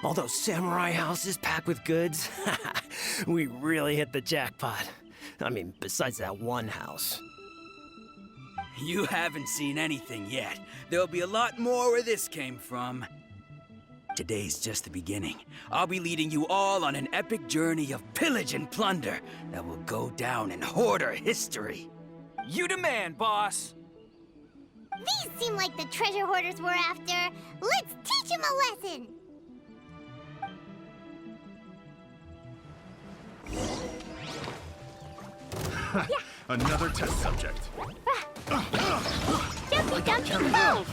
All those samurai houses packed with goods. We really hit the jackpot. I mean, besides that one house. You haven't seen anything yet. There'll be a lot more where this came from. Today's just the beginning. I'll be leading you all on an epic journey of pillage and plunder that will go down in hoarder history. You demand, boss! These seem like the treasure hoarders we're after. Let's teach them a lesson! Another test subject. Jumpy, jumpy, move!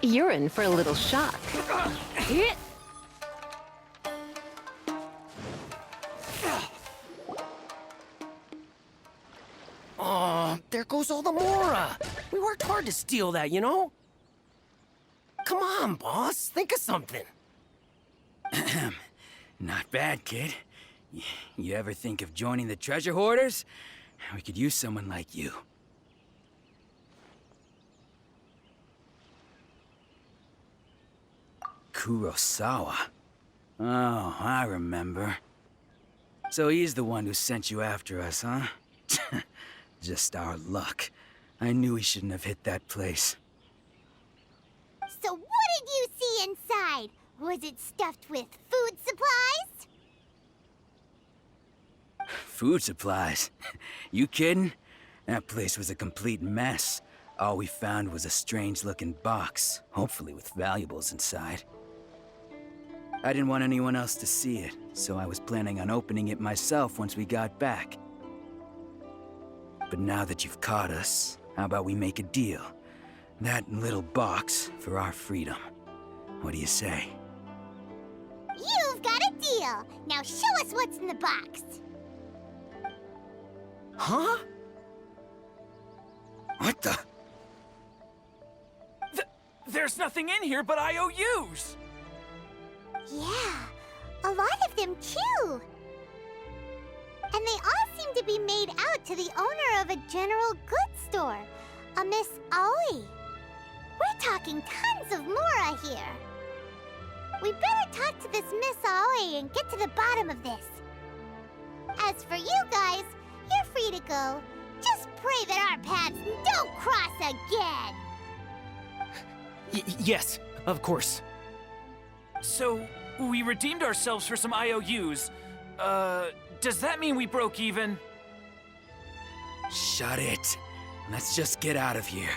You're in for a little shock. Oh, there goes all the Mora. We worked hard to steal that, you know? Come on, boss. Think of something. Not bad, kid. You ever think of joining the treasure hoarders? We could use someone like you. Kurosawa. Oh, I remember. So he's the one who sent you after us, huh? Just our luck. I knew he shouldn't have hit that place. So what did you see inside? Was it stuffed with food supplies? Food supplies? You kidding? That place was a complete mess. All we found was a strange-looking box, hopefully with valuables inside. I didn't want anyone else to see it, so I was planning on opening it myself once we got back. But now that you've caught us, how about we make a deal? That little box for our freedom. What do you say? You've got a deal. Now show us what's in the box. Huh? What the? There's nothing in here but IOUs! Yeah, a lot of them too. And they all seem to be made out to the owner of a general goods store, a Miss Aoi. We're talking tons of Mora here. We better talk to this Miss Aoi and get to the bottom of this. As for you guys, you're free to go. Just pray that our paths don't cross again. Yes, of course. So, we redeemed ourselves for some IOUs. Does that mean we broke even? Shut it. Let's just get out of here.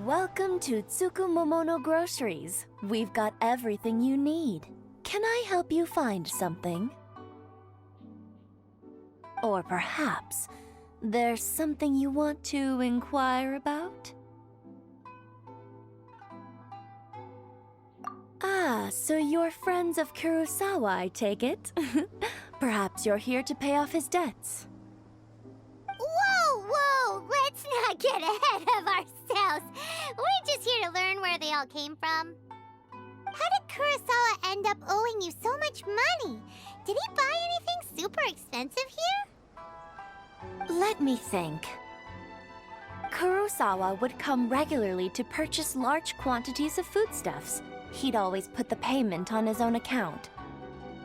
Welcome to Tsukumomono Groceries. We've got everything you need. Can I help you find something? Or perhaps there's something you want to inquire about? Ah, so you're friends of Kurosawa, I take it? Perhaps you're here to pay off his debts. Whoa, whoa! Let's not get ahead of ourselves. We're just here to learn where they all came from. How did Kurosawa end up owing you so much money? Did he buy anything super expensive here? Let me think. Kurosawa would come regularly to purchase large quantities of foodstuffs. He'd always put the payment on his own account.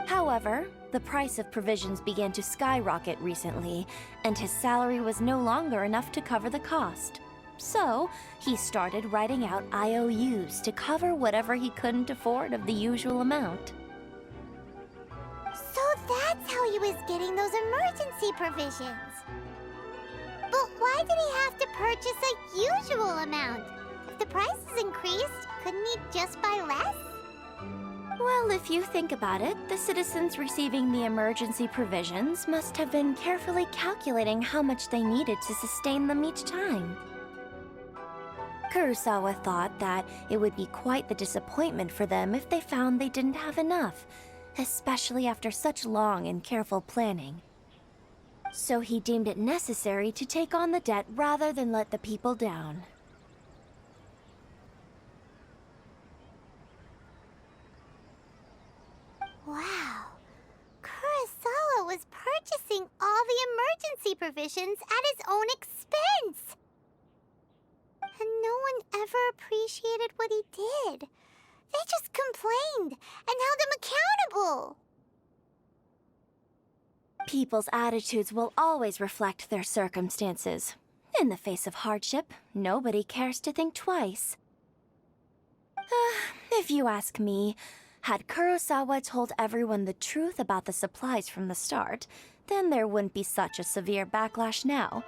However, the price of provisions began to skyrocket recently, and his salary was no longer enough to cover the cost. So, he started writing out IOUs to cover whatever he couldn't afford of the usual amount. So that's how he was getting those emergency provisions. But why did he have to purchase a usual amount? prices increased, couldn't he just buy less? Well, if you think about it, the citizens receiving the emergency provisions must have been carefully calculating how much they needed to sustain them each time. Kurosawa thought that it would be quite the disappointment for them if they found they didn't have enough, especially after such long and careful planning. So he deemed it necessary to take on the debt rather than let the people down. Wow. Kurosawa was purchasing all the emergency provisions at his own expense. And no one ever appreciated what he did. They just complained and held him accountable. People's attitudes will always reflect their circumstances. In the face of hardship, nobody cares to think twice. If you ask me, had Kurosawa told everyone the truth about the supplies from the start, then there wouldn't be such a severe backlash now.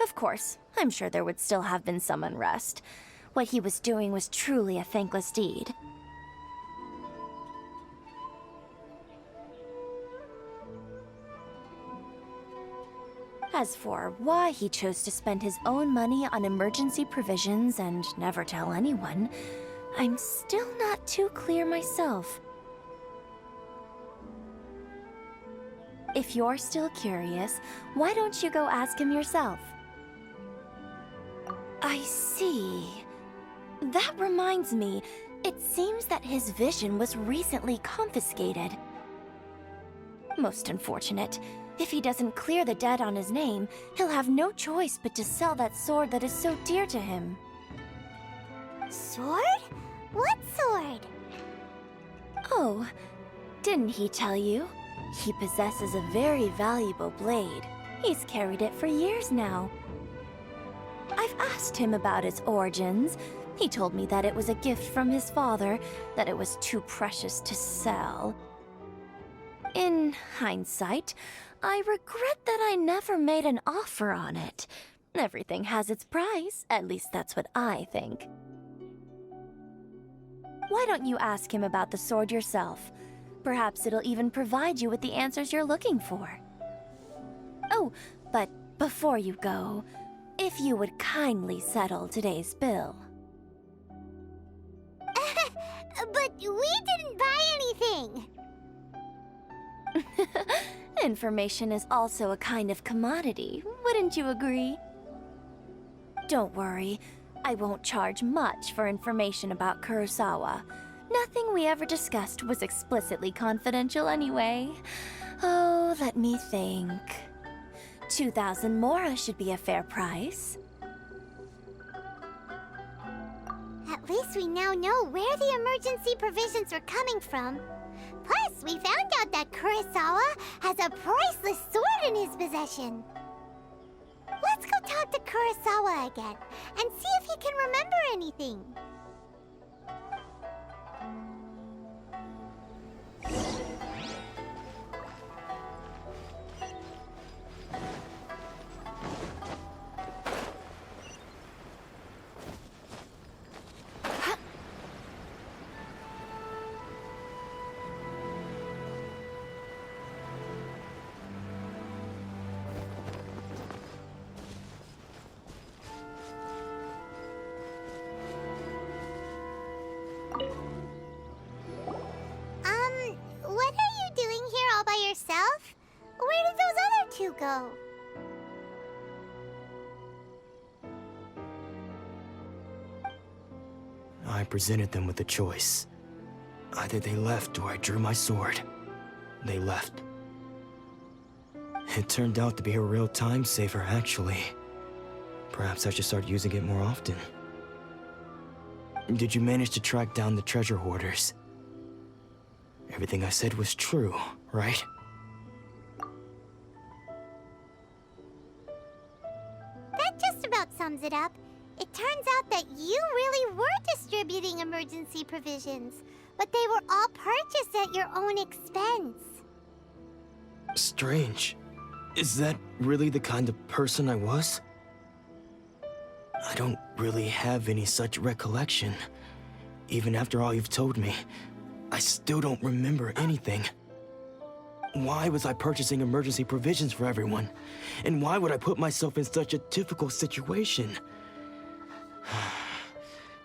Of course, I'm sure there would still have been some unrest. What he was doing was truly a thankless deed. As for why he chose to spend his own money on emergency provisions and never tell anyone, I'm still not too clear myself. If you're still curious, why don't you go ask him yourself? I see. That reminds me, it seems that his vision was recently confiscated. Most unfortunate. If he doesn't clear the debt on his name, he'll have no choice but to sell that sword that is so dear to him. Sword? What sword? Oh, didn't he tell you? He possesses a very valuable blade. He's carried it for years now. I've asked him about its origins. He told me that it was a gift from his father, that it was too precious to sell. In hindsight, I regret that I never made an offer on it. Everything has its price, at least that's what I think. Why don't you ask him about the sword yourself? Perhaps it'll even provide you with the answers you're looking for. Oh, but before you go, if you would kindly settle today's bill. But we didn't buy anything! Information is also a kind of commodity, wouldn't you agree? Don't worry, I won't charge much for information about Kurosawa. Nothing we ever discussed was explicitly confidential anyway. Oh, let me think. 2,000 mora should be a fair price. At least we now know where the emergency provisions were coming from. Plus, we found out that Kurosawa has a priceless sword in his possession. Let's go talk to Kurosawa again and see if he can remember anything. What are you doing here all by yourself? Where did those other two go? I presented them with a choice. Either they left or I drew my sword. They left. It turned out to be a real time saver, actually. Perhaps I should start using it more often. Did you manage to track down the treasure hoarders? Everything I said was true, right? That just about sums it up. It turns out that you really were distributing emergency provisions, but they were all purchased at your own expense. Strange. Is that really the kind of person I was? I don't really have any such recollection. Even after all you've told me, I still don't remember anything. Why was I purchasing emergency provisions for everyone? And why would I put myself in such a difficult situation?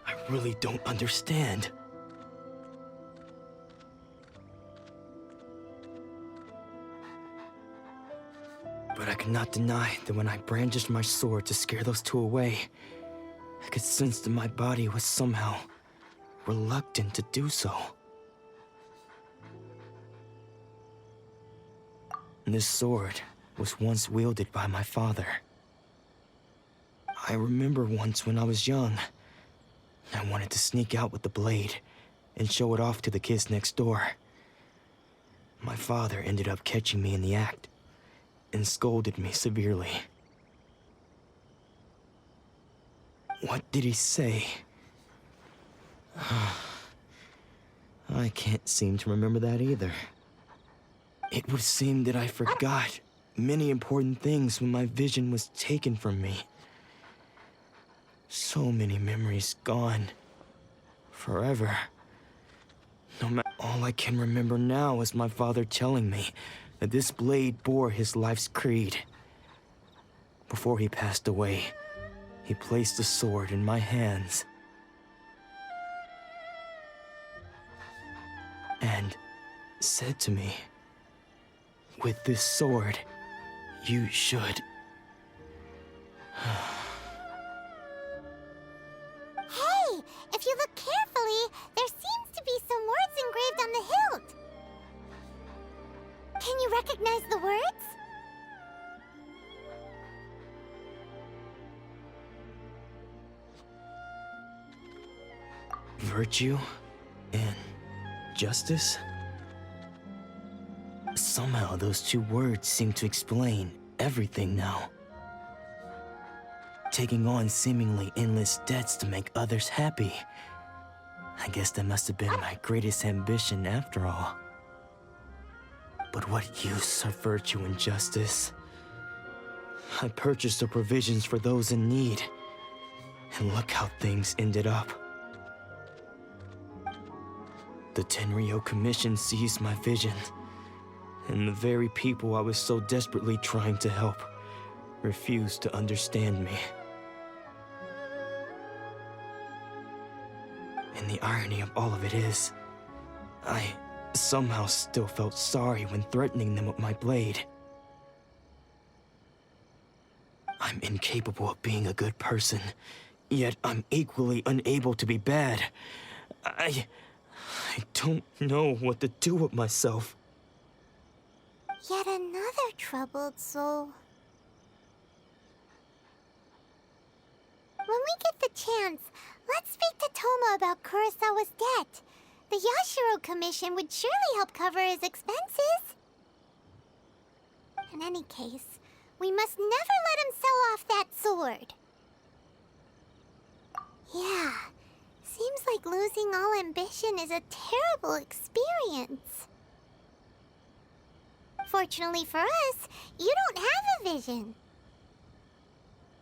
I really don't understand. But I cannot deny that when I brandished my sword to scare those two away, I could sense that my body was somehow reluctant to do so. This sword was once wielded by my father. I remember once when I was young, I wanted to sneak out with the blade and show it off to the kids next door. My father ended up catching me in the act and scolded me severely. What did he say? I can't seem to remember that either. It would seem that I forgot many important things when my vision was taken from me. So many memories gone. Forever. All I can remember now is my father telling me that this blade bore his life's creed. Before he passed away, he placed the sword in my hands and said to me, "With this sword, you should..." Hey, if you look carefully, there seems to be some words engraved on the hilt. Can you recognize the words? Virtue and justice? Somehow those two words seem to explain everything now. Taking on seemingly endless debts to make others happy. I guess that must have been my greatest ambition after all. But what use are virtue and justice? I purchased the provisions for those in need, and look how things ended up. The Tenryo Commission seized my vision, and the very people I was so desperately trying to help refused to understand me. And the irony of all of it is, I somehow still felt sorry when threatening them with my blade. I'm incapable of being a good person, yet I'm equally unable to be bad. I don't know what to do with myself. Yet another troubled soul. When we get the chance, let's speak to Toma about Kurosawa's debt. The Yashiro Commission would surely help cover his expenses. In any case, we must never let him sell off that sword. Yeah, seems like losing all ambition is a terrible experience. Fortunately for us, you don't have a vision.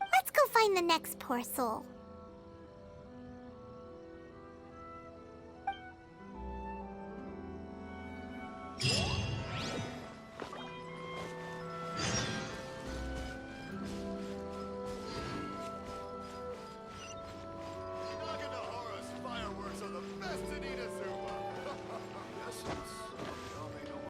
Let's go find the next poor soul.